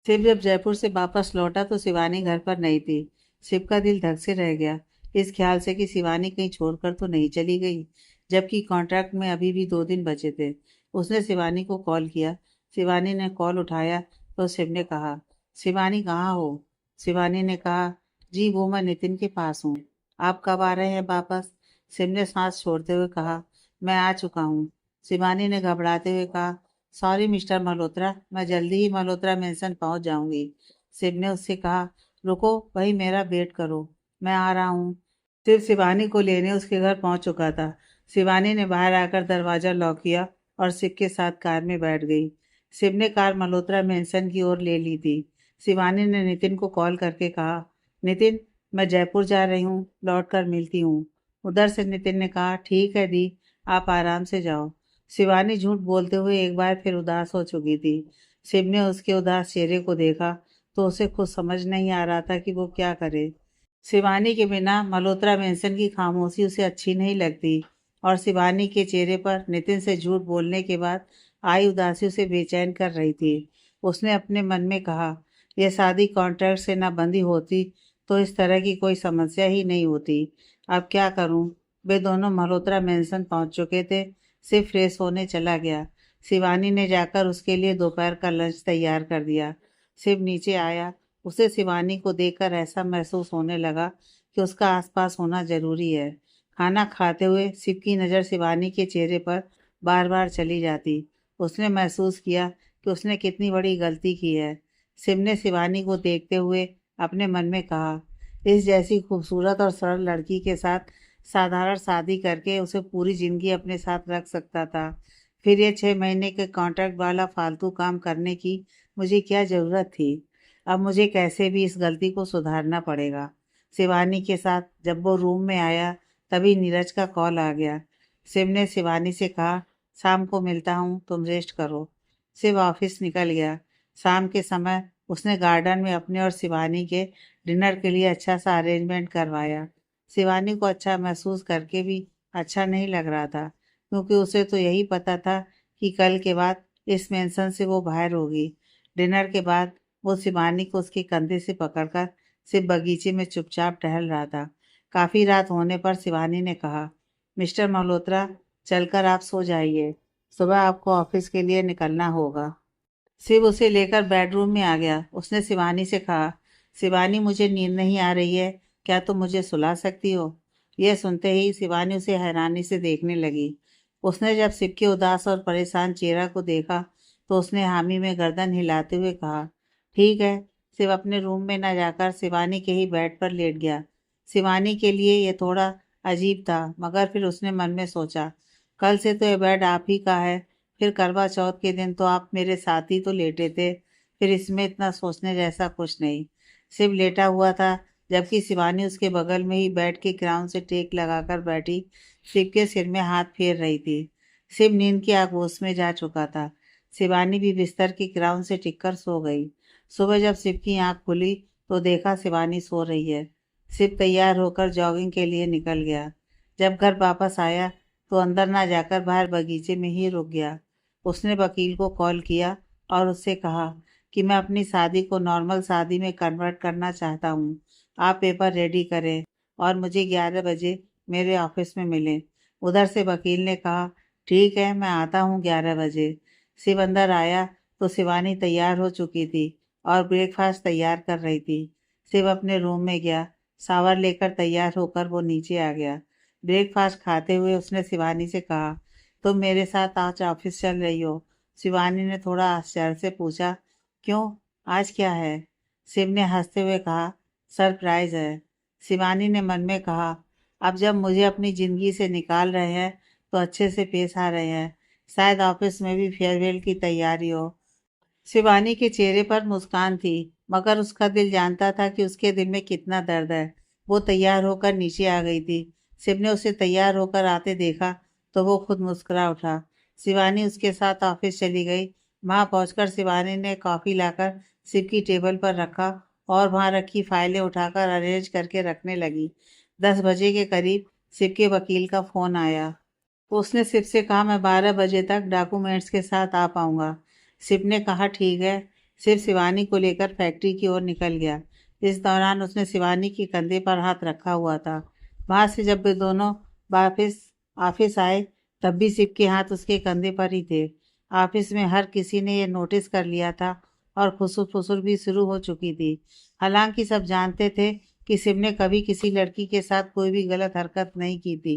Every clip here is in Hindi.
शिव जब जयपुर से वापस लौटा तो शिवानी घर पर नहीं थी। शिव का दिल धक से रह गया, इस ख्याल से कि शिवानी कहीं छोड़कर तो नहीं चली गई, जबकि कॉन्ट्रैक्ट में अभी भी 2 दिन बचे थे। उसने शिवानी को कॉल किया। शिवानी ने कॉल उठाया तो शिव ने कहा, शिवानी कहाँ हो? शिवानी ने कहा, जी वो मैं नितिन के पास हूँ। आप कब आ रहे हैं वापस? शिव ने सांस छोड़ते हुए कहा, मैं आ चुका हूँ। शिवानी ने घबराते हुए कहा, सॉरी मिस्टर मल्होत्रा, मैं जल्दी ही मल्होत्रा मेंशन पहुंच जाऊंगी। शिव ने उससे कहा, रुको, वही मेरा वेट करो, मैं आ रहा हूँ। शिव शिवानी को लेने उसके घर पहुंच चुका था। शिवानी ने बाहर आकर दरवाजा लॉक किया और शिव के साथ कार में बैठ गई। शिव ने कार मल्होत्रा मेंशन की ओर ले ली थी। शिवानी ने नितिन को कॉल करके कहा, नितिन, मैं जयपुर जा रही हूँ, लौट कर मिलती हूँ। उधर से नितिन ने कहा, ठीक है दी, आप आराम से जाओ। शिवानी झूठ बोलते हुए एक बार फिर उदास हो चुकी थी। शिव ने उसके उदास चेहरे को देखा तो उसे खुद समझ नहीं आ रहा था कि वो क्या करे। शिवानी के बिना मल्होत्रा मेंशन की खामोशी उसे अच्छी नहीं लगती, और शिवानी के चेहरे पर नितिन से झूठ बोलने के बाद आई उदासी उसे बेचैन कर रही थी। उसने अपने मन में कहा, यह शादी कॉन्ट्रैक्ट से ना बंधी होती तो इस तरह की कोई समस्या ही नहीं होती। अब क्या करूं? वे दोनों मल्होत्रा मेंशन पहुंच चुके थे। सिर्फ फ्रेश होने चला गया। शिवानी ने जाकर उसके लिए दोपहर का लंच तैयार कर दिया। शिव नीचे आया। उसे शिवानी को देखकर ऐसा महसूस होने लगा कि उसका आसपास होना जरूरी है। खाना खाते हुए शिव की नज़र शिवानी के चेहरे पर बार बार चली जाती। उसने महसूस किया कि उसने कितनी बड़ी गलती की है। शिव ने शिवानी को देखते हुए अपने मन में कहा, इस जैसी खूबसूरत और सरल लड़की के साथ साधारण शादी करके उसे पूरी जिंदगी अपने साथ रख सकता था। फिर ये 6 महीने के कॉन्ट्रैक्ट वाला फालतू काम करने की मुझे क्या ज़रूरत थी? अब मुझे कैसे भी इस गलती को सुधारना पड़ेगा। शिवानी के साथ जब वो रूम में आया तभी नीरज का कॉल आ गया। शिव ने शिवानी से कहा, शाम को मिलता हूँ, तुम रेस्ट करो। शिव ऑफिस निकल गया। शाम के समय उसने गार्डन में अपने और शिवानी के डिनर के लिए अच्छा सा अरेंजमेंट करवाया। शिवानी को अच्छा महसूस करके भी अच्छा नहीं लग रहा था, क्योंकि उसे तो यही पता था कि कल के बाद इस मेंशन से वो बाहर होगी। डिनर के बाद वो शिवानी को उसके कंधे से पकड़कर सिर्फ बगीचे में चुपचाप टहल रहा था। काफी रात होने पर शिवानी ने कहा, मिस्टर मल्होत्रा, चलकर आप सो जाइए, सुबह आपको ऑफिस के लिए निकलना होगा। शिव उसे लेकर बेडरूम में आ गया। उसने शिवानी से कहा, शिवानी, मुझे नींद नहीं आ रही है, क्या तुम मुझे सुला सकती हो? यह सुनते ही शिवानी उसे हैरानी से देखने लगी। उसने जब शिव के उदास और परेशान चेहरा को देखा तो उसने हामी में गर्दन हिलाते हुए कहा, ठीक है। शिव अपने रूम में न जाकर शिवानी के ही बेड पर लेट गया। शिवानी के लिए यह थोड़ा अजीब था, मगर फिर उसने मन में सोचा, कल से तो यह बेड आप ही का है। फिर करवा चौथ के दिन तो आप मेरे साथ ही तो लेटे थे, फिर इसमें इतना सोचने जैसा कुछ नहीं। शिव लेटा हुआ था, जबकि शिवानी उसके बगल में ही बैठ के क्राउन से टेक लगाकर बैठी शिव के सिर में हाथ फेर रही थी। शिव नींद की आगोश में जा चुका था। शिवानी भी बिस्तर की क्राउन से टिककर सो गई। सुबह जब शिव की आंख खुली तो देखा शिवानी सो रही है। शिव तैयार होकर जॉगिंग के लिए निकल गया। जब घर वापस आया तो अंदर ना जाकर बाहर बगीचे में ही रुक गया। उसने वकील को कॉल किया और उससे कहा कि मैं अपनी शादी को नॉर्मल शादी में कन्वर्ट करना चाहता हूँ। आप पेपर रेडी करें और मुझे 11 बजे मेरे ऑफिस में मिलें। उधर से वकील ने कहा, ठीक है, मैं आता हूँ 11 बजे। शिव अंदर आया तो शिवानी तैयार हो चुकी थी और ब्रेकफास्ट तैयार कर रही थी। शिव अपने रूम में गया। शावर लेकर तैयार होकर वो नीचे आ गया। ब्रेकफास्ट खाते हुए उसने शिवानी से कहा, तुम मेरे साथ आज ऑफिस चल रही हो? शिवानी ने थोड़ा आश्चर्य से पूछा, क्यों, आज क्या है? शिव ने हंसते हुए कहा, सरप्राइज है। शिवानी ने मन में कहा, अब जब मुझे अपनी जिंदगी से निकाल रहे हैं तो अच्छे से पेश आ रहे हैं। शायद ऑफिस में भी फेयरवेल की तैयारी हो। शिवानी के चेहरे पर मुस्कान थी, मगर उसका दिल जानता था कि उसके दिल में कितना दर्द है। वो तैयार होकर नीचे आ गई थी। शिव ने उसे तैयार होकर आते देखा तो वो खुद मुस्कुरा उठा। शिवानी उसके साथ ऑफिस चली गई। वहां पहुंचकर शिवानी ने कॉफी लाकर शिव की टेबल पर रखा और वहां रखी फाइलें उठाकर अरेंज करके रखने लगी। 10 बजे के करीब शिव के वकील का फोन आया। उसने शिव से कहा, मैं 12 बजे तक डॉक्यूमेंट्स के साथ आ पाऊंगा। शिव ने कहा, ठीक है। शिव शिवानी को लेकर फैक्ट्री की ओर निकल गया। इस दौरान उसने शिवानी के कंधे पर हाथ रखा हुआ था। वहां से जब वे दोनों वापिस ऑफिस आए तब भी शिव के हाथ उसके कंधे पर ही थे। ऑफिस में हर किसी ने यह नोटिस कर लिया था और खुसुर फुसुर भी शुरू हो चुकी थी। हालांकि सब जानते थे कि शिव ने कभी किसी लड़की के साथ कोई भी गलत हरकत नहीं की थी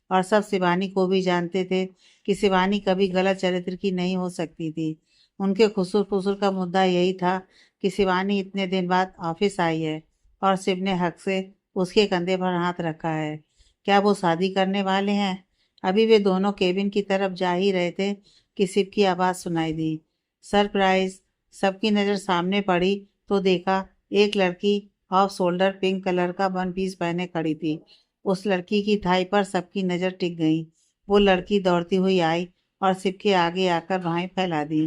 और सब शिवानी को भी जानते थे कि शिवानी कभी गलत चरित्र की नहीं हो सकती थी। उनके खुसुर फुसुर का मुद्दा यही था कि शिवानी इतने दिन बाद ऑफिस आई है और शिव ने हक से उसके कंधे पर हाथ रखा है। क्या वो शादी करने वाले हैं? अभी वे दोनों केबिन की तरफ जा ही रहे थे कि शिव की आवाज़ सुनाई दी। सरप्राइज! सबकी नज़र सामने पड़ी तो देखा एक लड़की ऑफ शोल्डर पिंक कलर का वन पीस पहने खड़ी थी। उस लड़की की थाई पर सबकी नज़र टिक गई। वो लड़की दौड़ती हुई आई और शिव के आगे आकर बाहें फैला दी।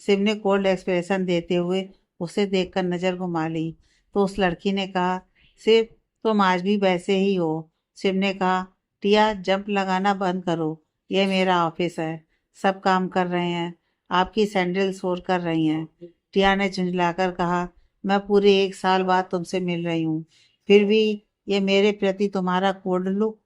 शिव ने कोल्ड एक्सप्रेशन देते हुए उसे देखकर नज़र घुमा ली तो उस लड़की ने कहा, शिव तुम आज भी वैसे ही हो। शिव ने कहा, टिया जंप लगाना बंद करो, यह मेरा ऑफिस है, सब काम कर रहे हैं, आपकी सैंडल शोर कर रही हैं। टिया ने झुंझलाकर कहा, मैं पूरे 1 साल बाद तुमसे मिल रही हूँ, फिर भी ये मेरे प्रति तुम्हारा कोड लुक।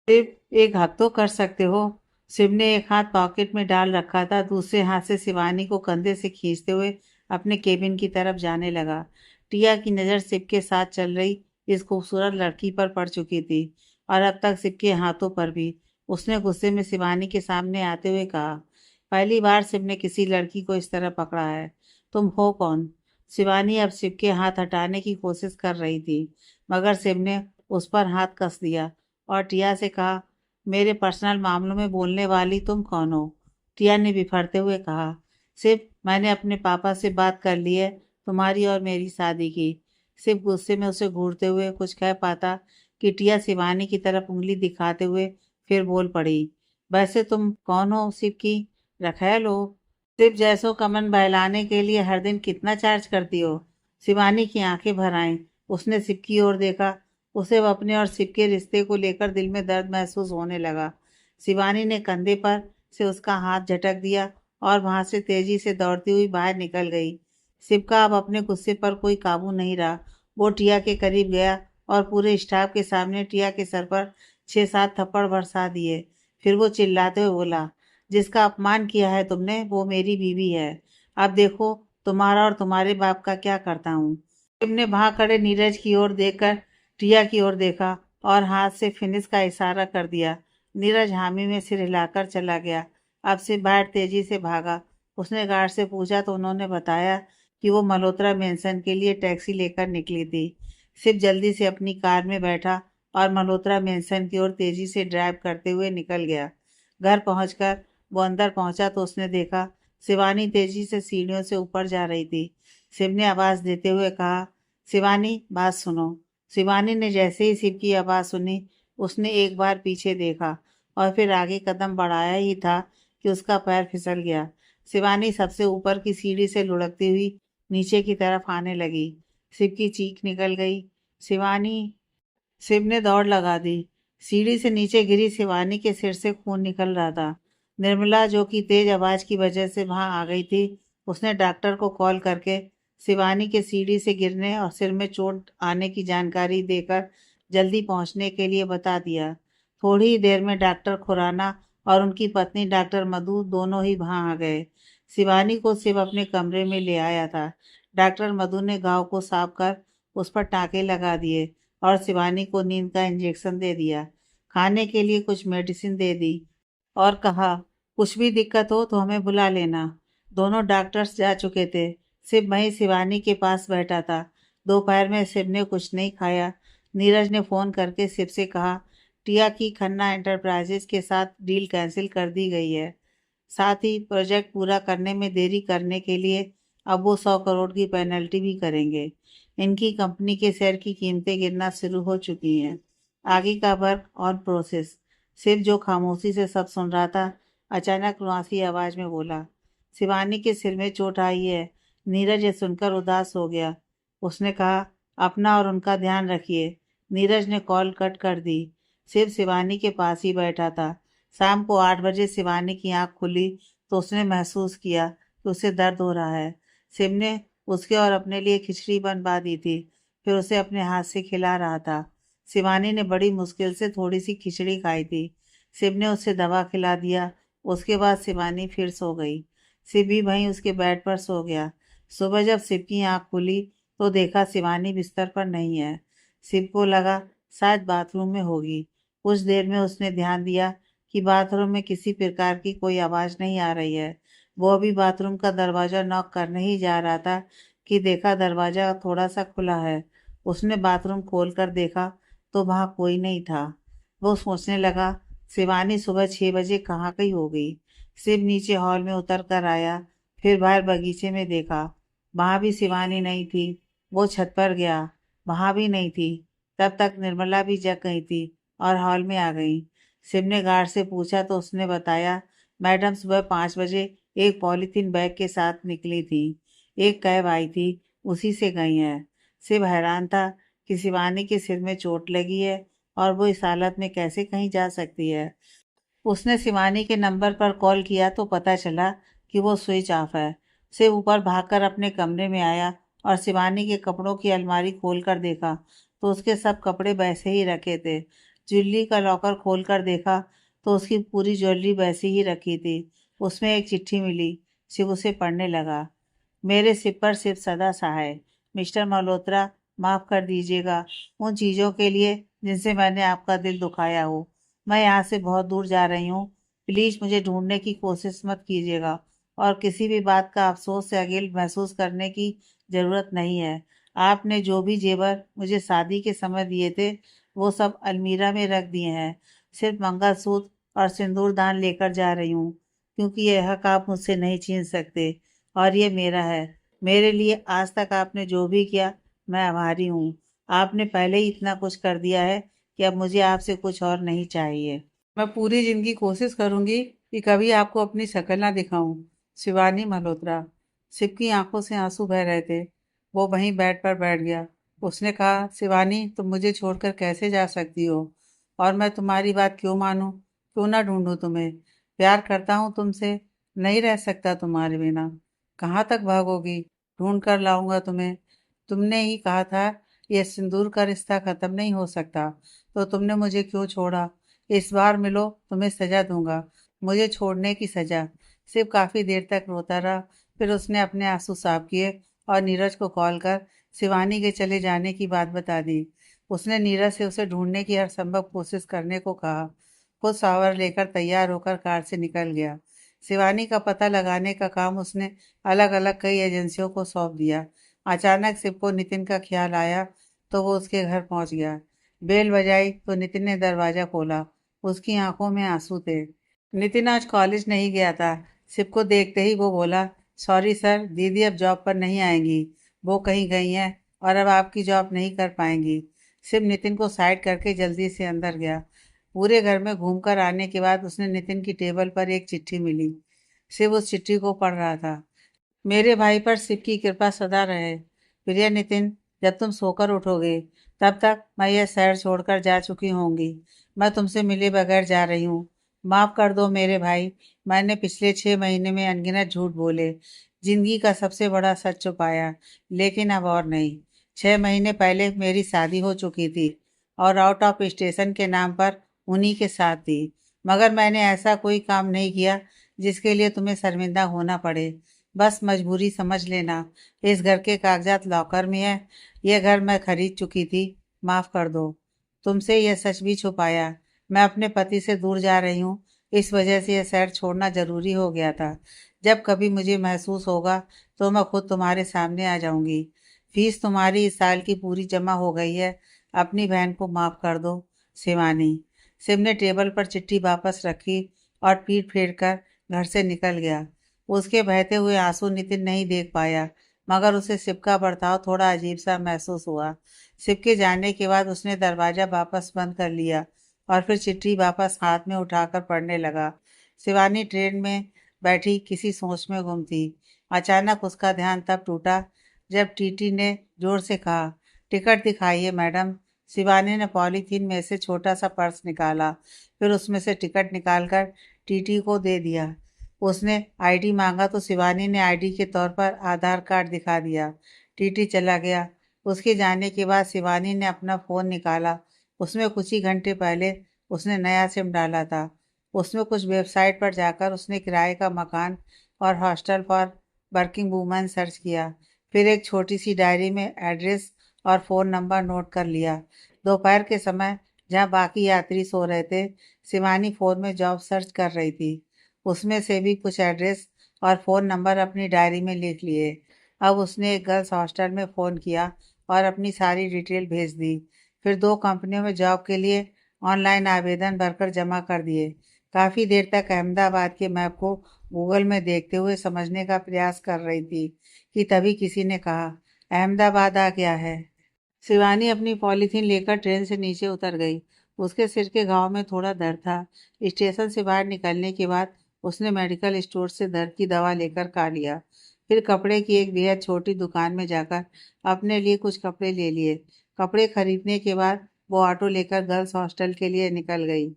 सिर्फ एक हक तो कर सकते हो। शिव ने एक हाथ पॉकेट में डाल रखा था, दूसरे हाथ से शिवानी को कंधे से खींचते हुए अपने केबिन की तरफ जाने लगा। टिया की नज़र शिव के साथ चल रही इस खूबसूरत लड़की पर पड़ चुकी थी और अब तक शिव के हाथों पर भी। उसने गुस्से में शिवानी के सामने आते हुए कहा, पहली बार शिव ने किसी लड़की को इस तरह पकड़ा है। तुम हो कौन? शिवानी अब शिव के हाथ हटाने की कोशिश कर रही थी मगर शिव ने उस पर हाथ कस दिया और टिया से कहा, मेरे पर्सनल मामलों में बोलने वाली तुम कौन हो? टिया ने बिफरते हुए कहा, शिव मैंने अपने पापा से बात कर ली है तुम्हारी और मेरी शादी की। शिव गुस्से में उसे घूरते हुए कुछ कह पाता कि टिया शिवानी की तरफ उंगली दिखाते हुए फिर बोल पड़ी, वैसे तुम कौन हो शिव की? रखैल हो? शिव जैसों कमन बहलाने के लिए हर दिन कितना चार्ज करती हो? शिवानी की आंखें भर आईं। उसने शिव की ओर देखा। उसे अब अपने और शिव के रिश्ते को लेकर दिल में दर्द महसूस होने लगा। शिवानी ने कंधे पर से उसका हाथ झटक दिया और वहां से तेजी से दौड़ती हुई बाहर निकल गई। शिव का अब अपने गुस्से पर कोई काबू नहीं रहा। वो टिया के करीब गया और पूरे स्टाफ के सामने टिया के सर पर 6-7 थप्पड़ बरसा दिए। फिर वो चिल्लाते हुए बोला, जिसका अपमान किया है तुमने वो मेरी बीवी है। अब देखो तुम्हारा और तुम्हारे बाप का क्या करता हूँ। शिव ने वहां खड़े नीरज की ओर देखकर टिया की ओर देखा और हाथ से फिनिश का इशारा कर दिया। नीरज हामी में सिर हिलाकर चला गया। अब से बाहर तेजी से भागा। उसने गार्ड से पूछा तो उन्होंने बताया कि वो मल्होत्रा मेंशन के लिए टैक्सी लेकर निकली थी। सिर्फ जल्दी से अपनी कार में बैठा और मल्होत्रा मेंशन की ओर तेजी से ड्राइव करते हुए निकल गया। घर पहुंचकर वो अंदर पहुंचा तो उसने देखा शिवानी तेजी से सीढ़ियों से ऊपर जा रही थी। शिव ने आवाज देते हुए कहा, शिवानी बात सुनो। शिवानी ने जैसे ही शिव की आवाज़ सुनी उसने एक बार पीछे देखा और फिर आगे कदम बढ़ाया ही था कि उसका पैर फिसल गया। शिवानी सबसे ऊपर की सीढ़ी से लुढ़कती हुई नीचे की तरफ आने लगी। शिव की चीख निकल गई, शिवानी! शिव ने दौड़ लगा दी। सीढ़ी से नीचे गिरी शिवानी के सिर से खून निकल रहा था। निर्मला जो कि तेज आवाज की वजह से वहां आ गई थी, उसने डॉक्टर को कॉल करके शिवानी के सीढ़ी से गिरने और सिर में चोट आने की जानकारी देकर जल्दी पहुंचने के लिए बता दिया। थोड़ी ही देर में डॉक्टर खुराना और उनकी पत्नी डॉक्टर मधु दोनों ही वहां आ गए। शिवानी को शिव अपने कमरे में ले आया था। डॉक्टर मधु ने घाव को साफ कर उस पर टाँके लगा दिए और शिवानी को नींद का इंजेक्शन दे दिया। खाने के लिए कुछ मेडिसिन दे दी और कहा, कुछ भी दिक्कत हो तो हमें बुला लेना। दोनों डॉक्टर्स जा चुके थे। शिव वहीं शिवानी के पास बैठा था। दोपहर में शिव ने कुछ नहीं खाया। नीरज ने फ़ोन करके शिव से कहा, टिया की खन्ना एंटरप्राइजेज के साथ डील कैंसिल कर दी गई है। साथ ही प्रोजेक्ट पूरा करने में देरी करने के लिए अब वो 100 करोड़ की पेनल्टी भी करेंगे। इनकी कंपनी के शेयर की कीमतें गिरना शुरू हो चुकी हैं। आगे का वर्क ऑन प्रोसेस। शिव जो खामोशी से सब सुन रहा था अचानक रुआसी आवाज में बोला, शिवानी के सिर में चोट आई है। नीरज ये सुनकर उदास हो गया। उसने कहा, अपना और उनका ध्यान रखिए। नीरज ने कॉल कट कर दी। शिव शिवानी के पास ही बैठा था। शाम को 8 बजे शिवानी की आंख खुली तो उसने महसूस किया कि उसे दर्द हो रहा है। शिव ने उसके और अपने लिए खिचड़ी बनवा दी थी, फिर उसे अपने हाथ से खिला रहा था। शिवानी ने बड़ी मुश्किल से थोड़ी सी खिचड़ी खाई थी। शिव ने उसे दवा खिला दिया। उसके बाद शिवानी फिर सो गई। शिव भी वहीं उसके बेड पर सो गया। सुबह जब शिव की आंख खुली तो देखा शिवानी बिस्तर पर नहीं है। शिव को लगा शायद बाथरूम में होगी। कुछ देर में उसने ध्यान दिया कि बाथरूम में किसी प्रकार की कोई आवाज़ नहीं आ रही है। वो अभी बाथरूम का दरवाज़ा नॉक करने ही जा रहा था कि देखा दरवाज़ा थोड़ा सा खुला है। उसने बाथरूम खोल कर देखा तो वहाँ कोई नहीं था। वो सोचने लगा शिवानी सुबह 6 बजे कहाँ गई होगी। शिव नीचे हॉल में उतर कर आया, फिर बाहर बगीचे में देखा। वहाँ भी शिवानी नहीं थी। वो छत पर गया, वहाँ भी नहीं थी। तब तक निर्मला भी जग गई थी और हॉल में आ गई। शिव ने गार्ड से पूछा तो उसने बताया, मैडम सुबह 5 बजे एक पॉलीथीन बैग के साथ निकली थी। एक कैब आई थी, उसी से गई हैं। शिव हैरान था कि शिवानी के सिर में चोट लगी है और वो इस हालत में कैसे कहीं जा सकती है। उसने शिवानी के नंबर पर कॉल किया तो पता चला कि वो स्विच ऑफ है। शिव ऊपर भागकर अपने कमरे में आया और शिवानी के कपड़ों की अलमारी खोलकर देखा तो उसके सब कपड़े वैसे ही रखे थे। ज्वेलरी का लॉकर खोलकर देखा तो उसकी पूरी ज्वेलरी वैसी ही रखी थी। उसमें एक चिट्ठी मिली। शिव उसे पढ़ने लगा। मेरे सिर पर सिर्फ सदा सहाय मिस्टर मल्होत्रा, माफ़ कर दीजिएगा उन चीज़ों के लिए जिनसे मैंने आपका दिल दुखाया हो। मैं यहाँ से बहुत दूर जा रही हूँ। प्लीज़ मुझे ढूंढने की कोशिश मत कीजिएगा और किसी भी बात का अफसोस या गिल्ट महसूस करने की ज़रूरत नहीं है। आपने जो भी जेवर मुझे शादी के समय दिए थे वो सब अलमीरा में रख दिए हैं। सिर्फ मंगलसूत्र और सिंदूर दान लेकर जा रही हूँ क्योंकि यह हक आप मुझसे नहीं छीन सकते और ये मेरा है। मेरे लिए आज तक आपने जो भी किया मैं आभारी हूँ। आपने पहले ही इतना कुछ कर दिया है कि अब मुझे आपसे कुछ और नहीं चाहिए। मैं पूरी जिंदगी कोशिश करूंगी कि कभी आपको अपनी शक्ल ना दिखाऊं। शिवानी मल्होत्रा। शिव की आंखों से आंसू बह रहे थे। वो वहीं बेड पर बैठ गया। उसने कहा, शिवानी तुम मुझे छोड़कर कैसे जा सकती हो, और मैं तुम्हारी बात क्यों मानूं, क्यों ना ढूंढूं तुम्हें। प्यार करता हूँ तुमसे, नहीं रह सकता तुम्हारे बिना। कहाँ तक भागोगी, ढूंढ कर लाऊंगा तुम्हें। तुमने ही कहा था यह सिंदूर का रिश्ता खत्म नहीं हो सकता, तो तुमने मुझे क्यों छोड़ा। इस बार मिलो, तुम्हें सजा दूंगा, मुझे छोड़ने की सजा। शिव काफी देर तक रोता रहा। फिर उसने अपने आंसू साफ किए और नीरज को कॉल कर शिवानी के चले जाने की बात बता दी। उसने नीरज से उसे ढूंढने की हर संभव कोशिश करने को कहा। खुद शावर लेकर तैयार होकर कार से निकल गया। शिवानी का पता लगाने का काम उसने अलग अलग कई एजेंसियों को सौंप दिया। अचानक शिव को नितिन का ख्याल आया तो वो उसके घर पहुंच गया। बेल बजाई तो नितिन ने दरवाजा खोला। उसकी आंखों में आंसू थे। नितिन आज कॉलेज नहीं गया था। शिव को देखते ही वो बोला, सॉरी सर, दीदी अब जॉब पर नहीं आएंगी। वो कहीं गई हैं और अब आपकी जॉब नहीं कर पाएंगी। शिव नितिन को साइड करके जल्दी से अंदर गया। पूरे घर में घूमकर आने के बाद उसने नितिन की टेबल पर एक चिट्ठी मिली। शिव उस चिट्ठी को पढ़ रहा था। मेरे भाई पर शिव की कृपा सदा रहे। प्रिय नितिन, जब तुम सोकर उठोगे तब तक मैं यह शहर छोड़कर जा चुकी होंगी। मैं तुमसे मिले बगैर जा रही हूँ। माफ कर दो मेरे भाई, मैंने पिछले 6 महीने में अनगिनत झूठ बोले, जिंदगी का सबसे बड़ा सच छुपाया, लेकिन अब और नहीं। 6 महीने पहले मेरी शादी हो चुकी थी और आउट ऑफ स्टेशन के नाम पर उन्हीं के साथ थी। मगर मैंने ऐसा कोई काम नहीं किया जिसके लिए तुम्हें शर्मिंदा होना पड़े। बस मजबूरी समझ लेना। इस घर के कागजात लॉकर में है। यह घर मैं खरीद चुकी थी। माफ कर दो। तुमसे यह सच भी छुपाया। मैं अपने पति से दूर जा रही हूँ। इस वजह से यह शहर छोड़ना जरूरी हो गया था। जब कभी मुझे महसूस होगा तो मैं खुद तुम्हारे सामने आ जाऊंगी। फीस तुम्हारी इस साल की पूरी जमा हो गई है। अपनी बहन को माफ कर दो। शिवानी। शिव ने टेबल पर चिट्ठी वापस रखी और पीठ फेर कर घर से निकल गया। उसके बहते हुए आंसू नितिन नहीं देख पाया, मगर उसे शिव का बर्ताव थोड़ा अजीब सा महसूस हुआ। शिव के जाने के बाद उसने दरवाजा वापस बंद कर लिया और फिर चिट्ठी वापस हाथ में उठाकर पढ़ने लगा। शिवानी ट्रेन में बैठी किसी सोच में गुम थी। अचानक उसका ध्यान तब टूटा जब टीटी ने जोर से कहा, टिकट दिखाइए मैडम। शिवानी ने पॉलीथीन में से छोटा सा पर्स निकाला, फिर उसमें से टिकट निकालकर टीटी को दे दिया। उसने आईडी मांगा तो शिवानी ने आईडी के तौर पर आधार कार्ड दिखा दिया। टीटी चला गया। उसके जाने के बाद शिवानी ने अपना फ़ोन निकाला। उसमें कुछ ही घंटे पहले उसने नया सिम डाला था। उसमें कुछ वेबसाइट पर जाकर उसने किराए का मकान और hostel for working women search किया। फिर एक छोटी सी डायरी में एड्रेस और फ़ोन नंबर नोट कर लिया। दोपहर के समय जहाँ बाकी यात्री सो रहे थे, शिवानी फ़ोन में जॉब सर्च कर रही थी। उसमें से भी कुछ एड्रेस और फ़ोन नंबर अपनी डायरी में लिख लिए। अब उसने एक गर्ल्स हॉस्टल में फ़ोन किया और अपनी सारी डिटेल भेज दी। फिर 2 कंपनियों में जॉब के लिए ऑनलाइन आवेदन भरकर जमा कर दिए। काफ़ी देर तक अहमदाबाद के मैप को गूगल में देखते हुए समझने का प्रयास कर रही थी कि तभी किसी ने कहा, अहमदाबाद आ गया है। शिवानी अपनी पॉलीथीन लेकर ट्रेन से नीचे उतर गई। उसके सिर के घाव में थोड़ा दर्द था। स्टेशन से बाहर निकलने के बाद उसने मेडिकल स्टोर से दर्द की दवा लेकर खा लिया। फिर कपड़े की एक बेहद छोटी दुकान में जाकर अपने लिए कुछ कपड़े ले लिए। कपड़े खरीदने के बाद वो ऑटो लेकर गर्ल्स हॉस्टल के लिए निकल गई।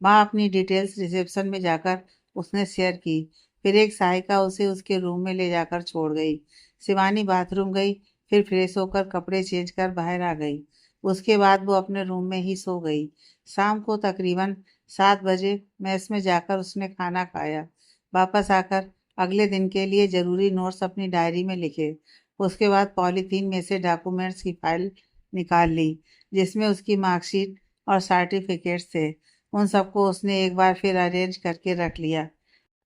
वहाँ अपनी डिटेल्स रिसेप्शन में जाकर उसने शेयर की। फिर एक सहायिका उसे उसके रूम में ले जाकर छोड़ गई। शिवानी बाथरूम गई, फिर फ्रेश होकर कपड़े चेंज कर बाहर आ गई। उसके बाद वो अपने रूम में ही सो गई। शाम को तकरीबन 7 बजे मेस में जाकर उसने खाना खाया। वापस आकर अगले दिन के लिए ज़रूरी नोट्स अपनी डायरी में लिखे। उसके बाद पॉलीथीन में से डॉक्यूमेंट्स की फाइल निकाल ली, जिसमें उसकी मार्कशीट और सर्टिफिकेट्स थे। उन सबको उसने एक बार फिर अरेंज करके रख लिया।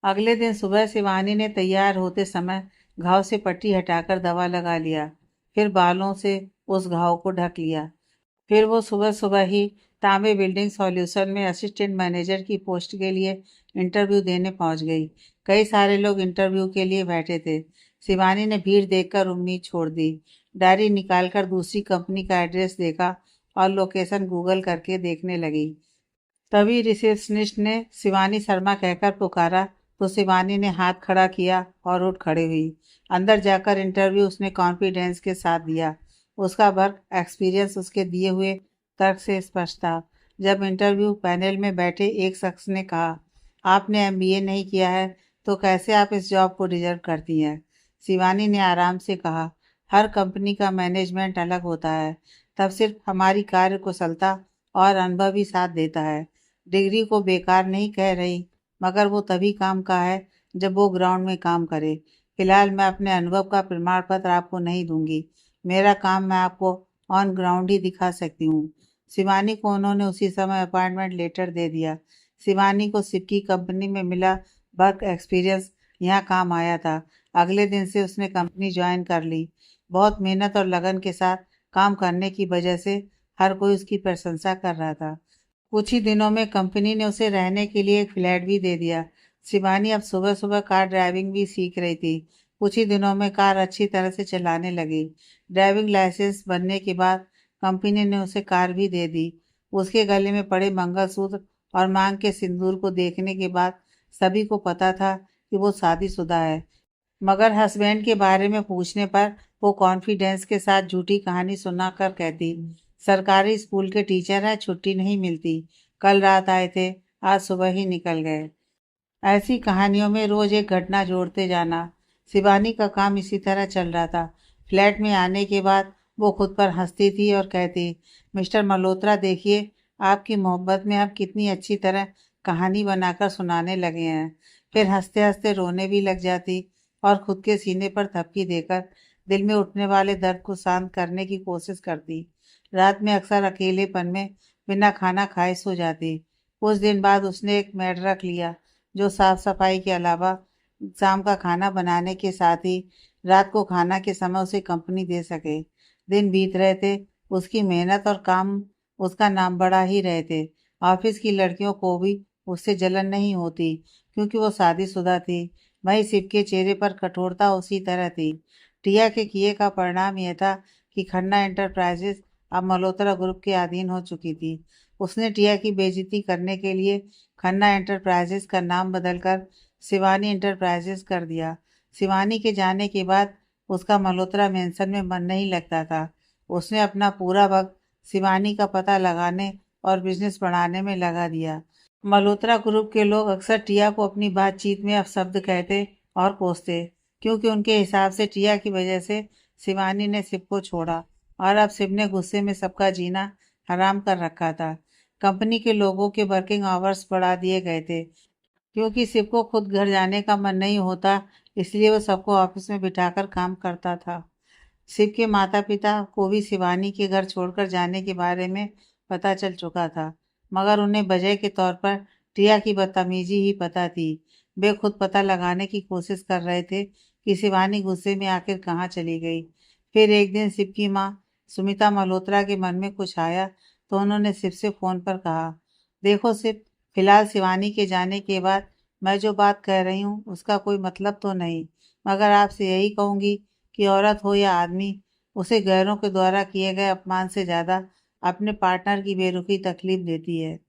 अगले दिन सुबह शिवानी ने तैयार होते समय घाव से पट्टी हटाकर दवा लगा लिया। फिर बालों से उस घाव को ढक लिया। फिर वो सुबह सुबह ही तांबे बिल्डिंग सॉल्यूशन में असिस्टेंट मैनेजर की पोस्ट के लिए इंटरव्यू देने पहुंच गई। कई सारे लोग इंटरव्यू के लिए बैठे थे। शिवानी ने भीड़ देखकर उम्मीद छोड़ दी। डायरी निकालकर दूसरी कंपनी का एड्रेस देखा और लोकेशन गूगल करके देखने लगी। तभी रिसेप्शनिस्ट ने शिवानी शर्मा कहकर पुकारा तो शिवानी ने हाथ खड़ा किया और उठ खड़ी हुई। अंदर जाकर इंटरव्यू उसने कॉन्फिडेंस के साथ दिया। उसका वर्क एक्सपीरियंस उसके दिए हुए तर्क से स्पष्ट था। जब इंटरव्यू पैनल में बैठे एक शख्स ने कहा, आपने एमबीए नहीं किया है तो कैसे आप इस जॉब को डिजर्व करती हैं? शिवानी ने आराम से कहा, हर कंपनी का मैनेजमेंट अलग होता है। तब सिर्फ हमारी कार्य कुशलता और अनुभव ही साथ देता है। डिग्री को बेकार नहीं कह रही, मगर वो तभी काम का है जब वो ग्राउंड में काम करे। फिलहाल मैं अपने अनुभव का प्रमाण पत्र आपको नहीं दूंगी। मेरा काम मैं आपको ऑन ग्राउंड ही दिखा सकती हूँ। शिवानी को उन्होंने उसी समय अपॉइंटमेंट लेटर दे दिया। शिवानी को सिक्की कंपनी में मिला वर्क एक्सपीरियंस यहाँ काम आया था। अगले दिन से उसने कंपनी ज्वाइन कर ली। बहुत मेहनत और लगन के साथ काम करने की वजह से हर कोई उसकी प्रशंसा कर रहा था। कुछ ही दिनों में कंपनी ने उसे रहने के लिए एक फ्लैट भी दे दिया। शिवानी अब सुबह सुबह कार ड्राइविंग भी सीख रही थी। कुछ ही दिनों में कार अच्छी तरह से चलाने लगी। ड्राइविंग लाइसेंस बनने के बाद कंपनी ने उसे कार भी दे दी। उसके गले में पड़े मंगलसूत्र और मांग के सिंदूर को देखने के बाद सभी को पता था कि वो शादीशुदा है। मगर हस्बैंड के बारे में पूछने पर वो कॉन्फिडेंस के साथ झूठी कहानी सुनाकर कहती, सरकारी स्कूल के टीचर हैं, छुट्टी नहीं मिलती। कल रात आए थे, आज सुबह ही निकल गए। ऐसी कहानियों में रोज एक घटना जोड़ते जाना। शिवानी का काम इसी तरह चल रहा था। फ्लैट में आने के बाद वो खुद पर हंसती थी और कहती, मिस्टर मल्होत्रा देखिए, आपकी मोहब्बत में आप कितनी अच्छी तरह कहानी बनाकर सुनाने लगे हैं। फिर हंसते हंसते रोने भी लग जाती और खुद के सीने पर थपकी देकर दिल में उठने वाले दर्द को शांत करने की कोशिश करती। रात में अक्सर अकेलेपन में बिना खाना खाए सो जाती। कुछ दिन बाद उसने एक मेड रख लिया जो साफ सफाई के अलावा शाम का खाना बनाने के साथ ही रात को खाना के समय उसे कंपनी दे सके। दिन बीत रहे थे। उसकी मेहनत और काम उसका नाम बढ़ा ही रहे थे। ऑफिस की लड़कियों को भी उससे जलन नहीं होती क्योंकि वो शादीशुदा थी। वहीं शिव के चेहरे पर कठोरता उसी तरह थी। टिया के किए का परिणाम यह था कि खन्ना एंटरप्राइजेस अब मल्होत्रा ग्रुप के अधीन हो चुकी थी। उसने टिया की बेइज्जती करने के लिए खन्ना एंटरप्राइजेस का नाम बदलकर शिवानी एंटरप्राइजेस कर दिया। शिवानी के जाने के बाद उसका मल्होत्रा मेंशन में मन नहीं लगता था। उसने अपना पूरा वक्त शिवानी का पता लगाने और बिजनेस बढ़ाने में लगा दिया। मल्होत्रा ग्रुप के लोग अक्सर टिया को अपनी बातचीत में अपशब्द कहते और कोसते, क्योंकि उनके हिसाब से टिया की वजह से शिवानी ने शिव को छोड़ा और अब शिव ने गुस्से में सबका जीना हराम कर रखा था। कंपनी के लोगों के वर्किंग आवर्स बढ़ा दिए गए थे, क्योंकि शिव को खुद घर जाने का मन नहीं होता, इसलिए वो सबको ऑफिस में बिठाकर काम करता था। शिव के माता पिता को भी शिवानी के घर छोड़कर जाने के बारे में पता चल चुका था, मगर उन्हें वजह के तौर पर टिया की बदतमीजी ही पता थी। वे खुद पता लगाने की कोशिश कर रहे थे कि शिवानी गुस्से में आखिर कहाँ चली गई। फिर एक दिन शिव की माँ सुमिता मल्होत्रा के मन में कुछ आया, तो उन्होंने शिव से फोन पर कहा, देखो शिव, फिलहाल शिवानी के जाने के बाद मैं जो बात कह रही हूँ उसका कोई मतलब तो नहीं, मगर आपसे यही कहूंगी कि औरत हो या आदमी, उसे गैरों के द्वारा किए गए अपमान से ज्यादा अपने पार्टनर की बेरुखी तकलीफ देती है।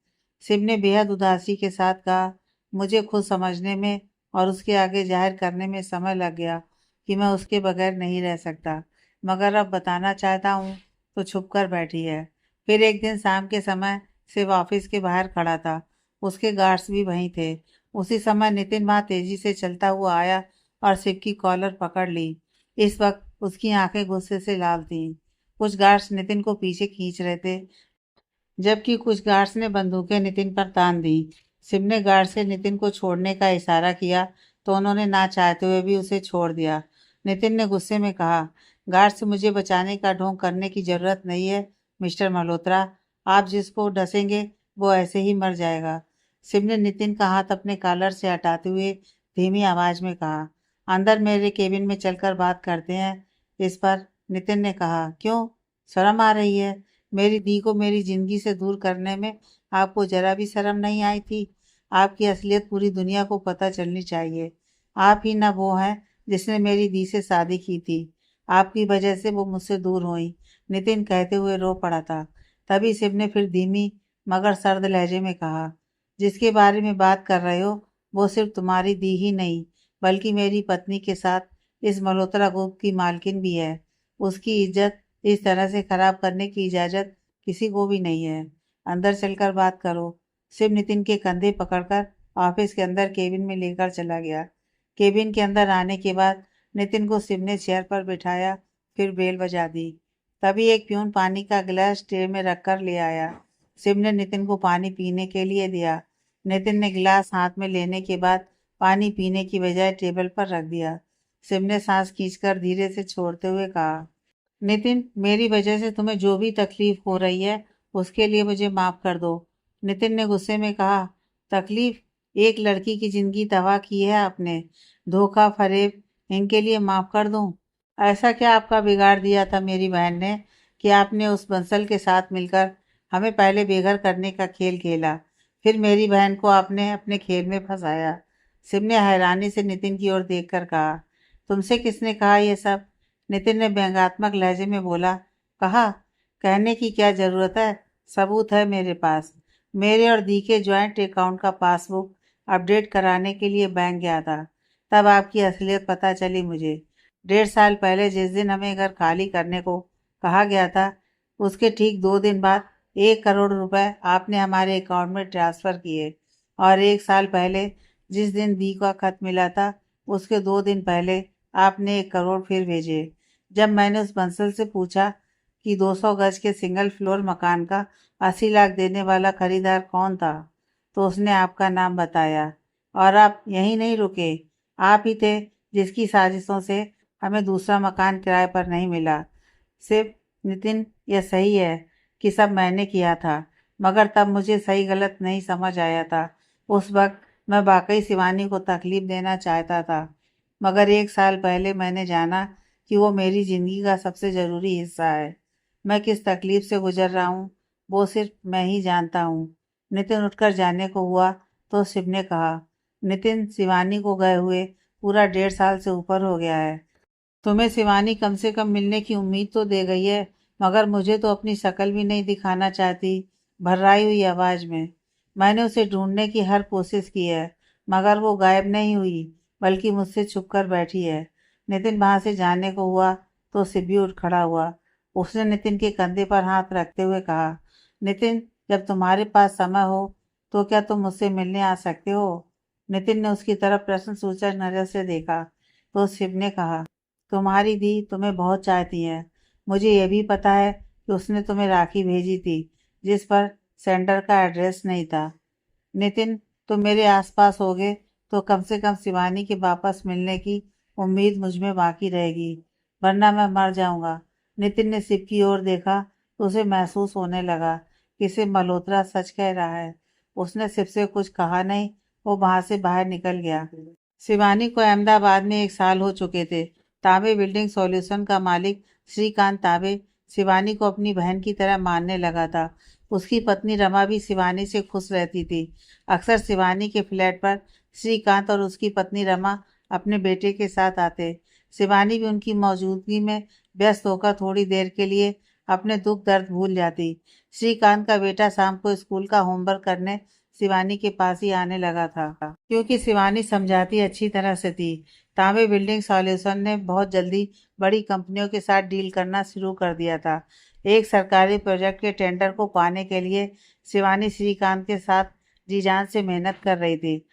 शिव ने बेहद उदासी के साथ कहा, मुझे खुद समझने में और उसके आगे जाहिर करने में समय लग गया कि मैं उसके बगैर नहीं रह सकता, मगर अब बताना चाहता हूँ तो छुप कर बैठी है। फिर एक दिन शाम के समय शिव ऑफिस के बाहर खड़ा था, उसके गार्ड्स भी वहीं थे। उसी समय नितिन वहां तेजी से चलता हुआ आया और शिव की कॉलर पकड़ ली। इस वक्त उसकी आंखें गुस्से से लाल थीं। कुछ गार्ड्स नितिन को पीछे खींच रहे थे, जबकि कुछ गार्ड्स ने बंदूकें नितिन पर तान दी। शिव ने गार्ड से नितिन को छोड़ने का इशारा किया, तो उन्होंने ना चाहते हुए भी उसे छोड़ दिया। नितिन ने गुस्से में कहा, गार्ड से मुझे बचाने का ढोंग करने की जरूरत नहीं है मिस्टर मल्होत्रा। आप जिसको डसेंगे वो ऐसे ही मर जाएगा। शिव ने नितिन का हाथ अपने कॉलर से हटाते हुए धीमी आवाज में कहा, अंदर मेरे केबिन में चलकर बात करते हैं। इस पर नितिन ने कहा, क्यों, शर्म आ रही है? मेरी दी को मेरी जिंदगी से दूर करने में आपको जरा भी शर्म नहीं आई थी? आपकी असलियत पूरी दुनिया को पता चलनी चाहिए। आप ही ना वो हैं जिसने मेरी दी से शादी की थी। आपकी वजह से वो मुझसे दूर हुई। नितिन कहते हुए रो पड़ा था। तभी शिव ने फिर धीमी मगर सर्द लहजे में कहा, जिसके बारे में बात कर रहे हो वो सिर्फ तुम्हारी दी ही नहीं, बल्कि मेरी पत्नी के साथ इस मल्होत्रा ग्रुप की मालकिन भी है। उसकी इज्जत इस तरह से खराब करने की इजाजत किसी को भी नहीं है। अंदर चलकर बात करो। शिव नितिन के कंधे पकड़कर ऑफिस के अंदर केबिन में लेकर चला गया। केबिन के अंदर आने के बाद नितिन को शिव ने चेयर पर बिठाया, फिर बेल बजा दी। तभी एक प्यून पानी का गिलास ट्रे में रखकर ले आया। शिव ने नितिन को पानी पीने के लिए दिया। नितिन ने गिलास हाथ में लेने के बाद पानी पीने की बजाय टेबल पर रख दिया। शिव ने सांस खींचकर धीरे से छोड़ते हुए कहा, नितिन, मेरी वजह से तुम्हें जो भी तकलीफ हो रही है उसके लिए मुझे माफ कर दो। नितिन ने गुस्से में कहा, तकलीफ? एक लड़की की जिंदगी तबाह की है आपने। धोखा, फरेब, इनके लिए माफ कर दूं? ऐसा क्या आपका बिगाड़ दिया था मेरी बहन ने कि आपने उस बंसल के साथ मिलकर हमें पहले बेघर करने का खेल खेला, फिर मेरी बहन को आपने अपने खेल में फंसाया? शिव ने हैरानी से नितिन की ओर देखकर कहा, तुमसे किसने कहा ये सब? नितिन ने व्यंग्यात्मक लहजे में बोला, कहा, कहने की क्या जरूरत है, सबूत है मेरे पास। मेरे और दी के ज्वाइंट अकाउंट का पासबुक अपडेट कराने के लिए बैंक गया था, तब आपकी असलियत पता चली मुझे। 1.5 साल पहले जिस दिन हमें घर खाली करने को कहा गया था, उसके ठीक 2 दिन बाद 1 करोड़ रुपए आपने हमारे अकाउंट में ट्रांसफर किए। और 1 साल पहले जिस दिन दी का खत मिला था, उसके 2 दिन पहले आपने 1 करोड़ फिर भेजे। जब मैंने उस बंसल से पूछा कि 200 गज के सिंगल फ्लोर मकान का 80 लाख देने वाला खरीदार कौन था, तो उसने आपका नाम बताया। और आप यहीं नहीं रुके, आप ही थे जिसकी साजिशों से हमें दूसरा मकान किराए पर नहीं मिला। सिर्फ नितिन, यह सही है कि सब मैंने किया था, मगर तब मुझे सही गलत नहीं समझ आया था। उस वक्त मैं वाकई शिवानी को तकलीफ देना चाहता था, मगर 1 साल पहले मैंने जाना कि वो मेरी ज़िंदगी का सबसे ज़रूरी हिस्सा है। मैं किस तकलीफ से गुजर रहा हूँ वो सिर्फ मैं ही जानता हूँ। नितिन उठकर जाने को हुआ तो शिव ने कहा, नितिन, शिवानी को गए हुए पूरा 1.5 साल से ऊपर हो गया है। तुम्हें शिवानी कम से कम मिलने की उम्मीद तो दे गई है, मगर मुझे तो अपनी शक्ल भी नहीं दिखाना चाहती। भर्राई हुई आवाज में, मैंने उसे ढूंढने की हर कोशिश की है, मगर वो गायब नहीं हुई, बल्कि मुझसे छुप कर बैठी है। नितिन वहां से जाने को हुआ तो शिव भी उठ खड़ा हुआ। उसने नितिन के कंधे पर हाथ रखते हुए कहा, नितिन, जब तुम्हारे पास समय हो तो क्या तुम मुझसे मिलने आ सकते हो? नितिन ने उसकी तरफ प्रश्न सूचक नजर से देखा तो शिव ने कहा, तुम्हारी दी तुम्हें बहुत चाहती है। मुझे यह भी पता है कि उसने तुम्हें राखी भेजी थी जिस पर सेंडर का एड्रेस नहीं था। नितिन, तुम मेरे आसपास होगे तो कम से कम शिवानी के वापस मिलने की उम्मीद मुझ में बाकी रहेगी, वरना मैं मर जाऊंगा। नितिन ने शिव की ओर देखा तो उसे महसूस होने लगा कि शिव मल्होत्रा सच कह रहा है। उसने शिव से कुछ कहा नहीं, वो वहां से बाहर निकल गया। शिवानी को अहमदाबाद में 1 साल हो चुके थे। ताबे बिल्डिंग सॉल्यूशन का मालिक श्रीकांत ताबे शिवानी को अपनी बहन की तरह मानने लगा था। उसकी पत्नी रमा भी शिवानी से खुश रहती थी। अक्सर शिवानी के फ्लैट पर श्रीकांत और उसकी पत्नी रमा अपने बेटे के साथ आते। शिवानी भी उनकी मौजूदगी में व्यस्त होकर थोड़ी देर के लिए अपने दुख दर्द भूल जाती। श्रीकांत का बेटा शाम को स्कूल का होमवर्क करने शिवानी के पास ही आने लगा था, क्योंकि शिवानी समझाती अच्छी तरह से थी। तांबे बिल्डिंग सॉल्यूशन ने बहुत जल्दी बड़ी कंपनियों के साथ डील करना शुरू कर दिया था। एक सरकारी प्रोजेक्ट के टेंडर को पाने के लिए शिवानी श्रीकांत के साथ जी जान से मेहनत कर रही थी।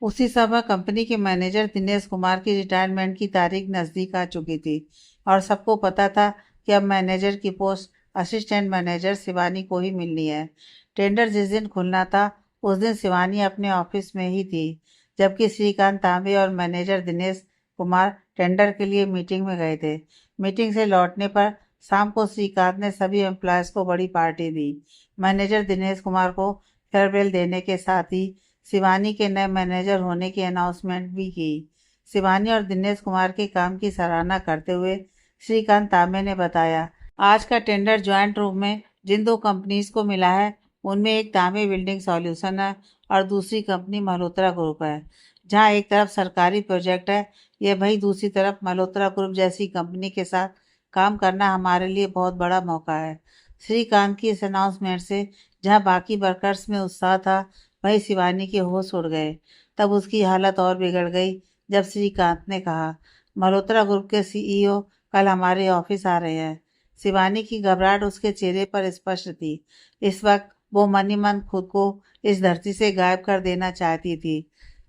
उसी समय कंपनी के मैनेजर दिनेश कुमार की रिटायरमेंट की तारीख नज़दीक आ चुकी थी और सबको पता था कि अब मैनेजर की पोस्ट असिस्टेंट मैनेजर शिवानी को ही मिलनी है। टेंडर जिस दिन खुलना था उस दिन शिवानी अपने ऑफिस में ही थी, जबकि श्रीकांत तांबे और मैनेजर दिनेश कुमार टेंडर के लिए मीटिंग में गए थे। मीटिंग से लौटने पर शाम को श्रीकांत ने सभी एम्प्लॉयज़ को बड़ी पार्टी दी। मैनेजर दिनेश कुमार को फेयरवेल देने के साथ ही शिवानी के नए मैनेजर होने की अनाउंसमेंट भी की। शिवानी और दिनेश कुमार के काम की सराहना करते हुए श्रीकांत तांबे ने बताया, आज का टेंडर ज्वाइंट रूप में जिन 2 कंपनीज को मिला है उनमें एक तांबे बिल्डिंग सॉल्यूशन है और दूसरी कंपनी मल्होत्रा ग्रुप है। जहां एक तरफ सरकारी प्रोजेक्ट है, यह वही दूसरी तरफ मल्होत्रा ग्रुप जैसी कंपनी के साथ काम करना हमारे लिए बहुत बड़ा मौका है। श्रीकांत की इस अनाउंसमेंट से जहां बाकी वर्कर्स में उत्साह था, वहीं शिवानी के होश उड़ गए। तब उसकी हालत और बिगड़ गई जब श्रीकांत ने कहा, मल्होत्रा ग्रुप के सीईओ कल हमारे ऑफिस आ रहे हैं। शिवानी की घबराहट उसके चेहरे पर स्पष्ट थी। इस वक्त वो मन ही मन खुद को इस धरती से गायब कर देना चाहती थी।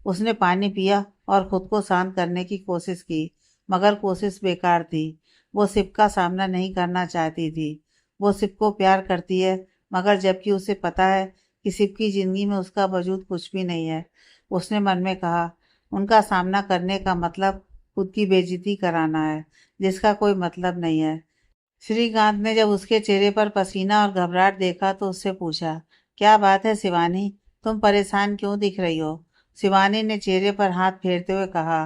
उसने पानी पिया और खुद को शांत करने की कोशिश की, मगर कोशिश बेकार थी। वो शिव का सामना नहीं करना चाहती थी। वो शिव को प्यार करती है, मगर जबकि उसे पता है कि शिव की जिंदगी में उसका वजूद कुछ भी नहीं है। उसने मन में कहा, उनका सामना करने का मतलब खुद की बेइज्जती कराना है, जिसका कोई मतलब नहीं है। श्रीकांत ने जब उसके चेहरे पर पसीना और घबराहट देखा तो उससे पूछा, क्या बात है शिवानी, तुम परेशान क्यों दिख रही हो? शिवानी ने चेहरे पर हाथ फेरते हुए कहा,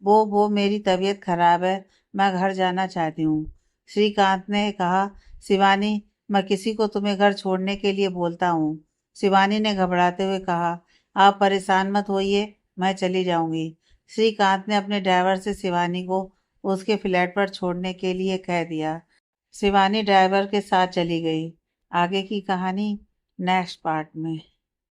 वो मेरी तबीयत खराब है, मैं घर जाना चाहती हूँ। श्रीकांत ने कहा, शिवानी, मैं किसी को तुम्हें घर छोड़ने के लिए बोलता हूँ? शिवानी ने घबराते हुए कहा, आप परेशान मत होइए, मैं चली जाऊंगी। श्रीकांत ने अपने ड्राइवर से शिवानी को उसके फ्लैट पर छोड़ने के लिए कह दिया। शिवानी ड्राइवर के साथ चली गई। आगे की कहानी नेक्स्ट पार्ट में।